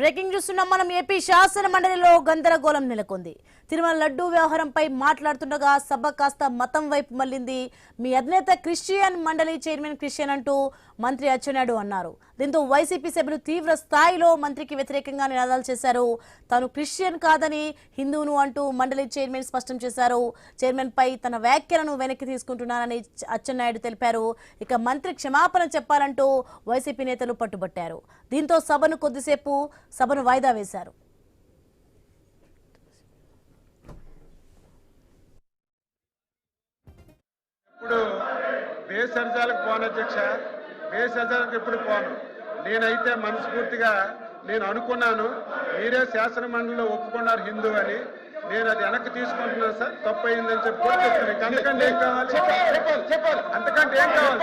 Breaking చూస్తున్నాం మనం. AP శాసన మండలిలో గందరగోళం నెలకొంది. తిరుమల లడ్డూ వ్యవహారంపై మాట్లాడుతుండగా సభ కాస్త మతం వైపు మళ్లింది. మీ అధినేత క్రిస్టియన్, మండలి చైర్మన్ క్రిస్టియన్ అంటూ మంత్రి అచ్చెన్నాయుడు అన్నారు. దీంతో వైసీపీ సభ్యులు తీవ్ర స్థాయిలో మంత్రికి వ్యతిరేకంగా నినాదాలు చేశారు. తాను క్రిస్టియన్ కాదని హిందువును అంటూ మండలి చైర్మన్ స్పష్టం చేశారు. చైర్మన్ పై తన వ్యాఖ్యలను వెనక్కి తీసుకుంటున్నారని అచ్చెన్నాయుడు తెలిపారు. ఇక మంత్రి క్షమాపణ చెప్పాలంటూ వైసీపీ నేతలు పట్టుబట్టారు. దీంతో సభను వాయిదా వేశారు. ఇప్పుడు బేసర్జాలకు పోను అధ్యక్ష, బేసర్జాలకు ఎప్పుడు పోను. నేనైతే మనస్ఫూర్తిగా నేను అనుకున్నాను, మీరే శాసన మండలిలో ఒప్పుకున్నారు హిందూ అని. నేను అది వెనక్కి తీసుకుంటున్నాను సార్, తప్పు అయిందని చెప్పి అంతకంటే ఏం కావాలి? చెప్పాలి అంతకంటే ఏం కావాలి?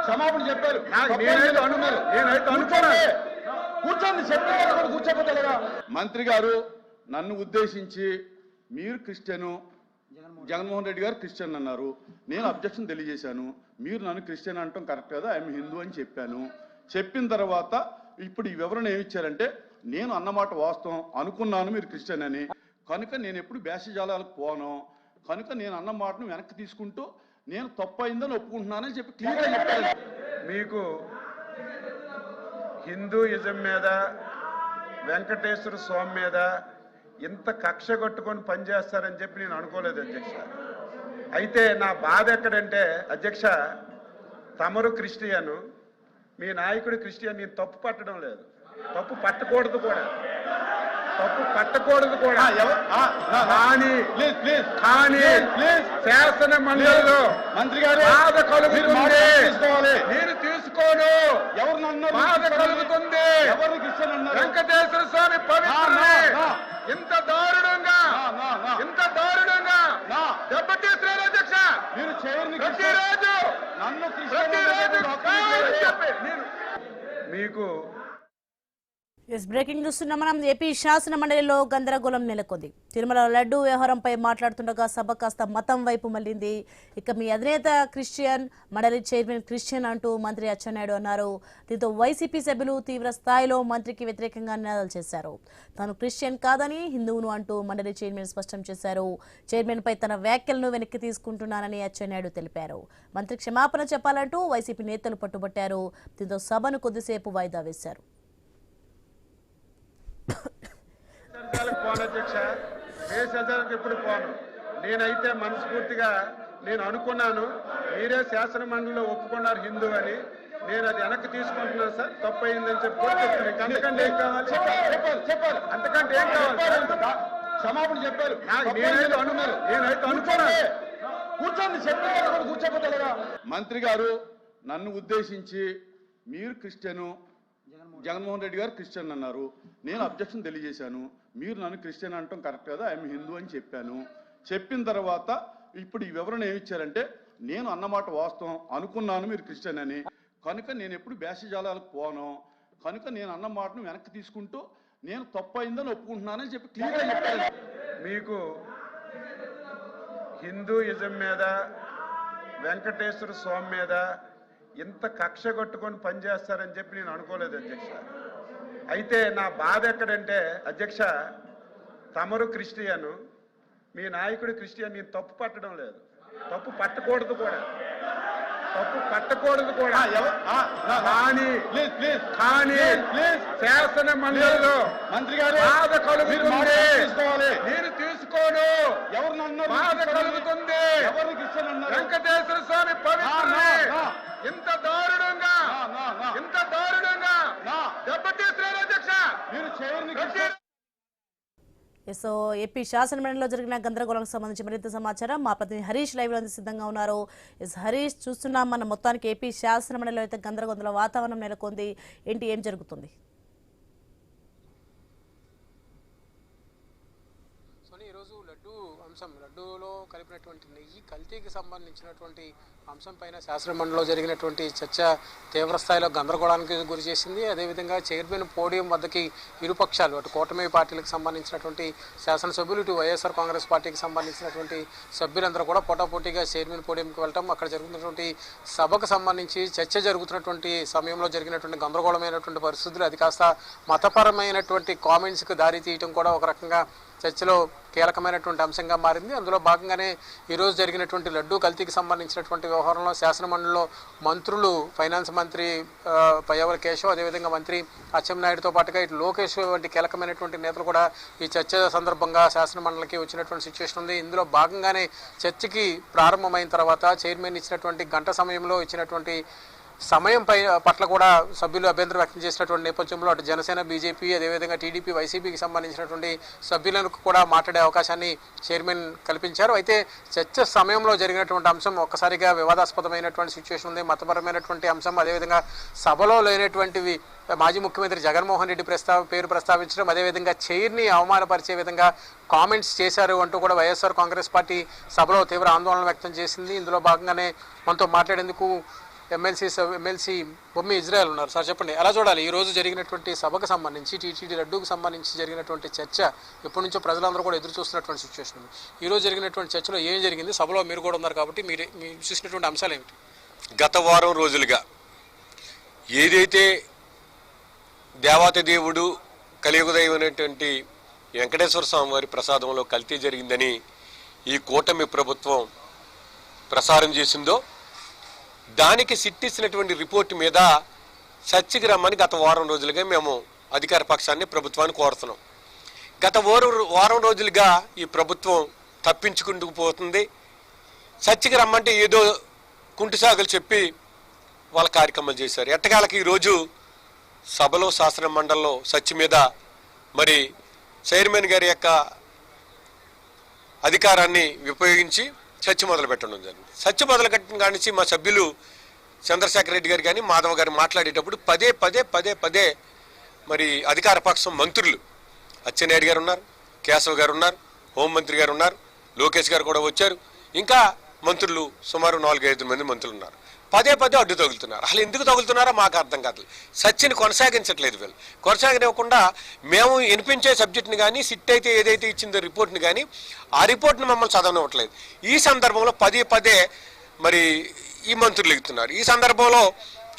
క్షమాపణ చెప్పారు. నేనైతే అనుకున్నాను. కూర్చోండి, చెప్పారు కూర్చోపోతలేగా. మంత్రి గారు నన్ను ఉద్దేశించి మీరు క్రిస్టియను, జగన్మోహన్ రెడ్డి గారు క్రిస్టియన్ అన్నారు. నేను అబ్జెక్షన్ తెలియజేశాను. మీరు నన్ను క్రిస్టియన్ అంటాం కరెక్ట్ కదా, ఐఎమ్ హిందూ అని చెప్పాను. చెప్పిన తర్వాత ఇప్పుడు ఈ వివరణ ఏమిచ్చారంటే, నేను అన్నమాట వాస్తవం, అనుకున్నాను మీరు క్రిస్టియన్ అని, కనుక నేను ఎప్పుడు భేషజాలకు పోను, కనుక నేను అన్న మాటను వెనక్కి తీసుకుంటూ నేను తప్పు అయిందని ఒప్పుకుంటున్నానని చెప్పి క్లియర్గా చెప్పాను. మీకు హిందూయిజం మీద, వెంకటేశ్వర స్వామి మీద ఇంత కక్ష కట్టుకొని పనిచేస్తారని చెప్పి నేను అనుకోలేదు అధ్యక్ష. అయితే నా బాధ ఎక్కడంటే అధ్యక్ష, తమరు క్రిస్టియను, మీ నాయకుడు క్రిస్టియన్. నేను తప్పు పట్టడం లేదు, తప్పు పట్టకూడదు కూడా, శాసన మండలిలో మంత్రి గారు బాధ కలుగుతుంది, నేను తీసుకోను. బాధ కలుగుతుంది. వెంకటేశ్వర స్వామి పవిత్రుడే ఇంత దారుణంగా దెబ్బతీస్తున్నారు అధ్యక్ష. మీరు ప్రతిరోజు మీకు బ్రేకింగ్ చూస్తున్నాం మనం. ఏపీ శాసన మండలిలో గందరగోళం నెలకొంది. తిరుమల లడ్డూ వ్యవహారంపై మాట్లాడుతుండగా సభ కాస్త మతం వైపు మళ్లింది. ఇక మీ అధినేత క్రిస్టియన్, మండలి చైర్మన్ క్రిస్టియన్ అంటూ మంత్రి అచ్చెన్నాయుడు అన్నారు. దీంతో వైసీపీ సభ్యులు తీవ్ర స్థాయిలో మంత్రికి వ్యతిరేకంగా నినాదాలు చేశారు. తాను క్రిస్టియన్ కాదని హిందువును అంటూ మండలి చైర్మన్ స్పష్టం చేశారు. చైర్మన్ పై తన వ్యాఖ్యలను వెనక్కి తీసుకుంటున్నానని అచ్చెన్నాయుడు తెలిపారు. మంత్రి క్షమాపణ చెప్పాలంటూ వైసీపీ నేతలు పట్టుబట్టారు. దీంతో సభను కొద్దిసేపు వాయిదా వేశారు. పోను అధ్యక్ష, బేసర్జాలకు ఎప్పుడు పోను. నేనైతే మనస్ఫూర్తిగా నేను అనుకున్నాను, మీరే శాసన మండలిలో ఒప్పుకున్నారు హిందూ అని. నేను అది వెనక్కి తీసుకుంటున్నాను సార్, తప్పు అయిందని చెప్పి అంతకంటే ఏం కావాలి? చెప్పాలి అంతకంటే ఏం కావాలి? క్షమాపణ చెప్పారు. నేనైతే అనుకున్నాను. కూర్చోండి, చెప్పారు కూర్చోపోతలేగా. మంత్రి గారు నన్ను ఉద్దేశించి మీరు క్రిస్టియను, జగన్మోహన్ రెడ్డి గారు క్రిస్టియన్ అన్నారు. నేను అబ్జెక్షన్ తెలియజేశాను. మీరు నన్ను క్రిస్టియన్ అంటాం కరెక్ట్ కదా, ఐఎమ్ హిందూ అని చెప్పాను. చెప్పిన తర్వాత ఇప్పుడు ఈ వివరణ ఏమిచ్చారంటే, నేను అన్నమాట వాస్తవం, అనుకున్నాను మీరు క్రిస్టియన్ అని, కనుక నేను ఎప్పుడు భేషజాలకు పోను, కనుక నేను అన్న మాటను వెనక్కి తీసుకుంటూ నేను తప్పు అయిందని ఒప్పుకుంటున్నానని చెప్పి క్లియర్గా చెప్పాను. మీకు హిందూయిజం మీద, వెంకటేశ్వర స్వామి మీద ఇంత కక్ష కట్టుకొని పనిచేస్తారని చెప్పి నేను అనుకోలేదు అధ్యక్ష. అయితే నా బాధ ఎక్కడంటే అధ్యక్ష, తమరు క్రిస్టియను, మీ నాయకుడు క్రిస్టియన్. నేను తప్పు పట్టడం లేదు, తప్పు పట్టకూడదు కూడా, కానీ శాసన మండలిలో మంత్రి గారు బాధ కలుగుతుంది, నేను తీసుకోను. బాధ కలుగుతుంది. వెంకటేశ్వర స్వామి పవిత్రుడే ఇంత దారుణంగా దెబ్బతీస్తున్నారు అధ్యక్ష. మీరు సో ఏపీ శాసన మండలిలో జరిగిన గందరగోళానికి సంబంధించి మరింత సమాచారం మా ప్రతినిధి హరీష్ లైవ్ లో సిద్ధంగా ఉన్నారు. హరీష్, చూస్తున్నాం మన మొత్తానికి ఏపీ శాసన మండలిలో అయితే గందరగోళ వాతావరణం నెలకొంది. ఏం జరుగుతుంది? ఈరోజు లడ్డూ లడ్డూలో కలిపినటువంటి నెయ్యి కల్తీకి సంబంధించినటువంటి అంశంపైన శాసనమండలిలో జరిగినటువంటి చర్చ తీవ్రస్థాయిలో గందరగోళానికి గురి చేసింది. అదేవిధంగా చైర్మన్ పోడియం వద్దకి ఇరుపక్షాలు, అటు కూటమి పార్టీలకు సంబంధించినటువంటి శాసనసభ్యులు, ఇటు వైఎస్ఆర్ కాంగ్రెస్ పార్టీకి సంబంధించినటువంటి సభ్యులందరూ కూడా పోటాపోటీగా చైర్మన్ పోడియంకి వెళ్ళటం, అక్కడ జరుగుతున్నటువంటి సభకు సంబంధించి చర్చ జరుగుతున్నటువంటి సమయంలో జరిగినటువంటి గందరగోళమైనటువంటి పరిస్థితులు, అది కాస్త మతపరమైనటువంటి కామెంట్స్కి దారి తీయటం కూడా ఒక రకంగా చర్చలో కీలకమైనటువంటి అంశంగా మారింది. అందులో భాగంగానే ఈరోజు జరిగినటువంటి లడ్డూ కల్తీకి సంబంధించినటువంటి వ్యవహారంలో శాసనమండలిలో మంత్రులు, ఫైనాన్స్ మంత్రి పయ్యావుల కేశవ్, అదేవిధంగా మంత్రి అచ్చెన్నాయుడుతో పాటుగా ఇటు లోకేష్ వంటి కీలకమైనటువంటి నేతలు కూడా ఈ చర్చ సందర్భంగా శాసనమండలికి వచ్చినటువంటి సిచ్యువేషన్ ఉంది. ఇందులో భాగంగానే చర్చకి ప్రారంభమైన తర్వాత చైర్మన్ ఇచ్చినటువంటి గంట సమయంలో ఇచ్చినటువంటి సమయం పట్ల కూడా సభ్యులు అభ్యంతరం వ్యక్తం చేసినటువంటి నేపథ్యంలో అటు జనసేన, బీజేపీ, అదేవిధంగా టీడీపీ, వైసీపీకి సంబంధించినటువంటి సభ్యులకు కూడా మాట్లాడే అవకాశాన్ని చైర్మన్ కల్పించారు. అయితే చర్చ సమయంలో జరిగినటువంటి అంశం ఒక్కసారిగా వివాదాస్పదమైనటువంటి సిచ్యువేషన్ ఉంది. మతపరమైనటువంటి అంశం, అదేవిధంగా సభలో లేనటువంటివి మాజీ ముఖ్యమంత్రి జగన్మోహన్ రెడ్డి పేరు ప్రస్తావించడం, అదేవిధంగా చైర్ని అవమానపరిచే విధంగా కామెంట్స్ చేశారు అంటూ కూడా వైఎస్ఆర్ కాంగ్రెస్ పార్టీ సభలో తీవ్ర ఆందోళన వ్యక్తం చేసింది. ఇందులో భాగంగానే మనతో మాట్లాడేందుకు ఎమ్మెల్సీ బొమ్మి ఇజ్రాయెల్ ఉన్నారు. సార్ చెప్పండి, ఎలా చూడాలి ఈ రోజు జరిగినటువంటి సభకు సంబంధించి, టీటీడీ లడ్డూకు సంబంధించి జరిగినటువంటి చర్చ? ఎప్పటి నుంచో ప్రజలందరూ కూడా ఎదురు చూస్తున్నటువంటి సిచ్యువేషన్ ఉంది. ఈ రోజు జరిగినటువంటి చర్చలో ఏం జరిగింది? సభలో మీరు కూడా ఉన్నారు కాబట్టి మీరు చూసినటువంటి అంశాలు ఏమిటి? గత వారం రోజులుగా ఏదైతే దేవాతి దేవుడు కలియుగదైనటువంటి వెంకటేశ్వర స్వామి వారి ప్రసాదంలో కల్తీ జరిగిందని ఈ కూటమి ప్రభుత్వం ప్రసారం చేసిందో, దానికి సిట్టిచ్చినటువంటి రిపోర్టు మీద చర్చకి రమ్మని గత వారం రోజులుగా మేము అధికార పక్షాన్ని, ప్రభుత్వాన్ని కోరుతున్నాం. గత వారం రోజులుగా ఈ ప్రభుత్వం తప్పించుకుంటూ పోతుంది. చర్చకి రమ్మంటే ఏదో కుంటిసాగులు చెప్పి వాళ్ళ కార్యక్రమాలు చేశారు. ఎట్టకాలకి ఈరోజు సభలో, శాసన మండలిలో చర్చ మీద మరి చైర్మన్ గారి యొక్క అధికారాన్ని ఉపయోగించి చర్చ మొదలు పెట్టడం జరిగింది. చర్చ మొదలు పెట్టడం కానించి మా సభ్యులు చంద్రశేఖర్ రెడ్డి గారు కానీ మాధవ్ గారు మాట్లాడేటప్పుడు పదే మరి అధికార పక్షం మంత్రులు అచ్చెన్నాయుడు గారు ఉన్నారు, కేశవ్ గారు ఉన్నారు, హోంమంత్రి గారు ఉన్నారు, లోకేష్ గారు కూడా వచ్చారు, ఇంకా మంత్రులు సుమారు 4-5 మంది మంత్రులు ఉన్నారు. పదే అడ్డు తగులుతున్నారు. అసలు ఎందుకు తగులుతున్నారో మాకు అర్థం కాదు. చర్చని కొనసాగించట్లేదు వీళ్ళు. కొనసాగనివ్వకుండా మేము వినిపించే సబ్జెక్ట్ని కానీ, సిట్ అయితే ఏదైతే ఇచ్చిందో రిపోర్ట్ని కానీ, ఆ రిపోర్ట్ని మమ్మల్ని చదవనివ్వట్లేదు. ఈ సందర్భంలో పదే మరి ఈ మంత్రులు ఎగుతున్నారు. ఈ సందర్భంలో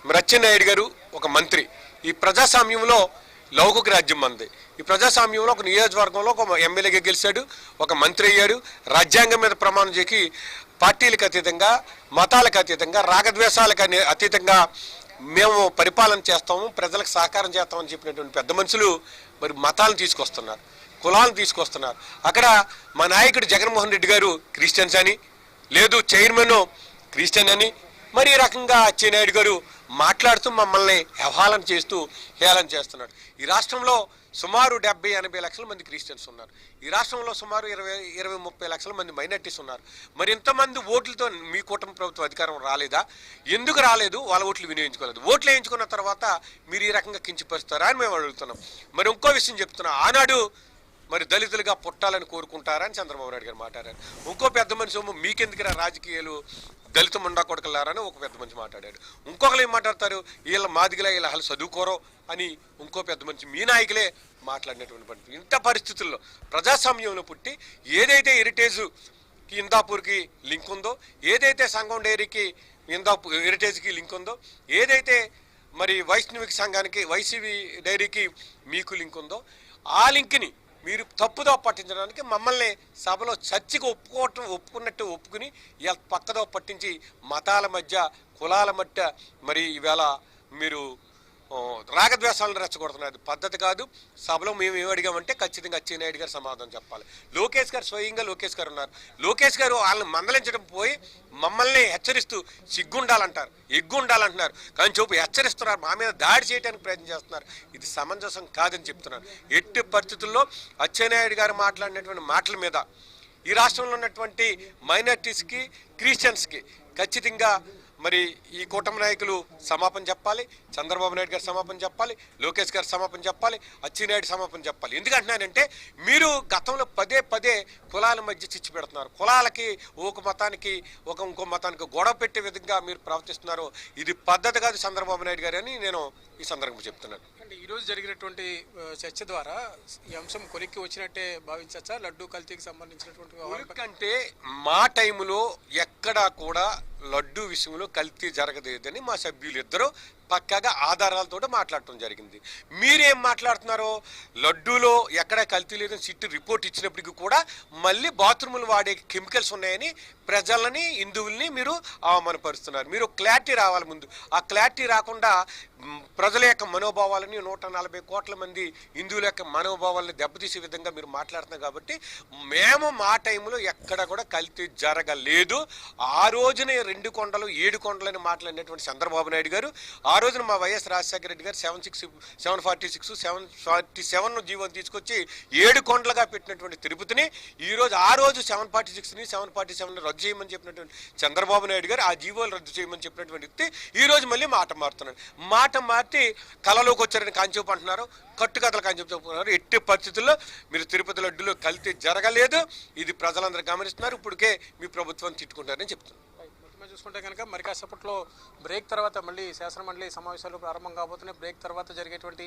మరి అచ్చెన్నాయుడు గారు ఒక మంత్రి, ఈ ప్రజాస్వామ్యంలో లౌకిక రాజ్యం మంది. ఈ ప్రజాస్వామ్యంలో ఒక నియోజకవర్గంలో ఒక ఎమ్మెల్యేగా గెలిచాడు, ఒక మంత్రి అయ్యాడు. రాజ్యాంగం మీద ప్రమాణం చేసి పార్టీలకు అతీతంగా, మతాలకు అతీతంగా, రాగద్వేషాలకు అతీతంగా మేము పరిపాలన చేస్తాము, ప్రజలకు సహకారం చేస్తామని చెప్పినటువంటి పెద్ద మనుషులు మరి మతాలను తీసుకొస్తున్నారు, కులాలను తీసుకొస్తున్నారు. అక్కడ మా నాయకుడు జగన్మోహన్ రెడ్డి గారు క్రిస్టియన్స్ అని, లేదు చైర్మన్ క్రిస్టియన్ అని, మరి ఈ రకంగా అచ్చెన్నాయుడు గారు మాట్లాడుతూ మమ్మల్ని హేళన చేస్తూ హేళన చేస్తున్నాడు. ఈ రాష్ట్రంలో సుమారు 70-80 లక్షల మంది క్రిస్టియన్స్ ఉన్నారు. ఈ రాష్ట్రంలో సుమారు 20-30 లక్షల మంది మైనార్టీస్ ఉన్నారు. మరి ఇంతమంది ఓట్లతో మీ కూటమి ప్రభుత్వం అధికారం రాలేదా? ఎందుకు రాలేదు? వాళ్ళ ఓట్లు వినియోగించుకోలేదు. ఓట్లు వేయించుకున్న తర్వాత మీరు ఈ రకంగా కించపరుస్తారా అని మేము అడుగుతున్నాం. మరి ఇంకో విషయం చెప్తున్నా, ఆనాడు మరి దళితులుగా పుట్టాలని కోరుకుంటారా అని చంద్రబాబు నాయుడు గారు మాట్లాడారు. ఇంకో పెద్ద మనిషి మీకెందుకురా రాజకీయాలు, దళిత ముండా కొడకలారని ఒక పెద్ద మనిషి మాట్లాడాడు. ఇంకొకరు ఏం మాట్లాడతారు, వీళ్ళ మాదిగలే, వీళ్ళ అసలు చదువుకోరో అని ఇంకో పెద్ద మనిషి, మీ నాయకులే మాట్లాడినటువంటి పరిస్థితి. ఇంత పరిస్థితుల్లో ప్రజాస్వామ్యంలో పుట్టి ఏదైతే హెరిటేజ్కి ఇందాపూర్కి లింక్ ఉందో, ఏదైతే సంగం డైరీకి హెరిటేజ్కి లింక్ ఉందో, ఏదైతే మరి వైష్ణవిక సంఘానికి వైసీవి డైరీకి మీకు లింక్ ఉందో, ఆ లింక్ని మీరు తప్పుదో పట్టించడానికి మమ్మల్ని సభలో చర్చకు ఒప్పుకున్నట్టు ఒప్పుకుని ఇలా పక్కదో పట్టించి మతాల మధ్య, కులాల మధ్య మరి ఈవేళ మీరు రాగద్వేషాలను రెచ్చగొడుతున్నారు. పద్ధతి కాదు. సభలో మేము ఏమి అడిగామంటే ఖచ్చితంగా అచ్చెన్నాయుడు గారు సమాధానం చెప్పాలి. లోకేష్ గారు స్వయంగా లోకేష్ గారు ఉన్నారు. లోకేష్ గారు వాళ్ళని మందలించడం పోయి మమ్మల్ని హెచ్చరిస్తూ సిగ్గుండాలంటారు, ఎగ్గుండాలంటున్నారు. కానీ చూపు హెచ్చరిస్తున్నారు, మా మీద దాడి చేయడానికి ప్రయత్నం చేస్తున్నారు. ఇది సమంజసం కాదని చెప్తున్నారు. ఎట్టి పరిస్థితుల్లో అచ్చెన్నాయుడు గారు మాట్లాడినటువంటి మాటల మీద ఈ రాష్ట్రంలో ఉన్నటువంటి మైనార్టీస్కి, క్రిస్టియన్స్కి ఖచ్చితంగా మరి ఈ కూటమి నాయకులు సమాపన చెప్పాలి, చంద్రబాబు నాయుడు గారు సమాపన చెప్పాలి, లోకేష్ గారు సమాపన చెప్పాలి, అచ్చెన్నాయుడు సమాపన చెప్పాలి. ఎందుకంటున్నానంటే మీరు గతంలో పదే పదే కులాల మధ్య చిచ్చు పెడుతున్నారు. కులాలకి ఒక మతానికి ఇంకో మతానికి గొడవ పెట్టే విధంగా మీరు ప్రవర్తిస్తున్నారు. ఇది పద్ధతి కాదు చంద్రబాబు నాయుడు గారు అని నేను ఈ సందర్భంగా చెప్తున్నాను. అంటే ఈరోజు జరిగినటువంటి చర్చ ద్వారా ఈ అంశం కొలిక్కి వచ్చినట్టే భావించచ్చా? లడ్డూ కల్తీకి సంబంధించినటువంటి అంటే మా టైంలో ఎక్కడా కూడా లడ్డూ విషయంలో కల్తీ జరగలేదని మా సభ్యులు ఇద్దరు పక్కాగా ఆధారాలతో మాట్లాడటం జరిగింది. మీరేం మాట్లాడుతున్నారో లడ్డూలో ఎక్కడ కల్తీ లేదని సిట్టు రిపోర్ట్ ఇచ్చినప్పటికీ కూడా మళ్ళీ బాత్రూములు వాడే కెమికల్స్ ఉన్నాయని ప్రజలని హిందువుల్ని మీరు అవమానపరుస్తున్నారు. మీరు క్లారిటీ రావాలి ముందు. ఆ క్లారిటీ రాకుండా ప్రజల యొక్క మనోభావాలని 140 కోట్ల మంది హిందువుల యొక్క మనోభావాలను దెబ్బతీసే విధంగా మీరు మాట్లాడుతున్నారు. కాబట్టి మేము మా టైంలో ఎక్కడ కూడా కల్తీ జరగలేదు. ఆ రోజునే 2 కొండలు 7 కొండలని మాట్లాడినటువంటి చంద్రబాబు నాయుడు గారు ఆ రోజున మా వైఎస్ రాజశేఖర రెడ్డి గారు 746 747 జీవోని తీసుకొచ్చి 7 కొండలుగా పెట్టినటువంటి తిరుపతిని ఆ రోజు 746ని 747 రద్దు చేయమని చెప్పినటువంటి చంద్రబాబు నాయుడు గారు ఆ జీవోలు రద్దు చేయమని చెప్పినటువంటి వ్యక్తి ఈ రోజు మళ్ళీ మాట మారుతున్నారు. మాట మార్చి కళలోకి వచ్చారని కాంచెప్పు అంటున్నారు, కట్టుకథలు కాంచెప్పు చెప్పుకున్నారు. ఎట్టి పరిస్థితుల్లో మీరు తిరుపతి లడ్డులో కల్తీ జరగలేదు. ఇది ప్రజలందరూ గమనిస్తున్నారు. ఇప్పటికే మీ ప్రభుత్వం తిట్టుకుంటారని చెప్తున్నారు. చూసుకుంటే కనుక మరి కాసేపట్లో బ్రేక్ తర్వాత మళ్ళీ శాసనమండలి సమావేశాలు ప్రారంభం కాబోతున్నాయి. బ్రేక్ తర్వాత జరిగేటువంటి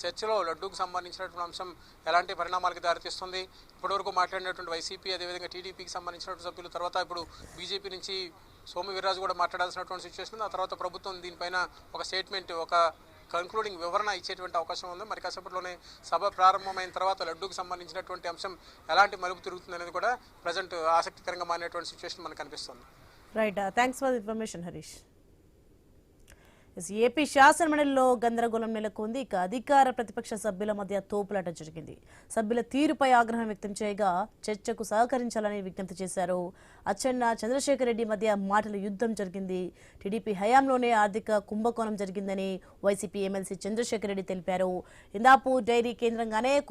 చర్చలో లడ్డూకు సంబంధించినటువంటి అంశం ఎలాంటి పరిణామాలకు దారితీస్తుంది, ఇప్పటివరకు మాట్లాడినటువంటి వైసీపీ అదేవిధంగా టీడీపీకి సంబంధించినటువంటి సభ్యులు, తర్వాత ఇప్పుడు బీజేపీ నుంచి సోము వీర్రాజు కూడా మాట్లాడాల్సినటువంటి సిచ్యువేషన్ ఉంది. ఆ తర్వాత ప్రభుత్వం దీనిపైన ఒక స్టేట్మెంట్, ఒక కన్క్లూడింగ్ వివరణ ఇచ్చేటువంటి అవకాశం ఉంది. మరి కాసేపట్లోనే సభ ప్రారంభమైన తర్వాత లడ్డూకు సంబంధించినటువంటి అంశం ఎలాంటి మలుపు తిరుగుతుంది అనేది కూడా ప్రజెంట్ ఆసక్తికరంగా మారినటువంటి సిచ్యువేషన్ మనకు కనిపిస్తుంది. Right, thanks for the information Harish. AP శాసనమండలిలో గందరగోళం నెలకొంది. ఇక అధికార ప్రతిపక్ష సభ్యుల మధ్య తోపులాట జరిగింది. సభ్యుల తీరుపై ఆగ్రహం వ్యక్తం చేయగా చర్చకు సహకరించాలని విజ్ఞప్తి చేశారు. అచ్చెన్న చంద్రశేఖర్ రెడ్డి మధ్య మాటల యుద్ధం జరిగింది. టీడీపీ హయాంలోనే ఆర్థిక కుంభకోణం జరిగిందని వైసీపీ ఎమ్మెల్సీ చంద్రశేఖర్ రెడ్డి తెలిపారు. ఇందాపూర్ డైరీ కేంద్రంగానే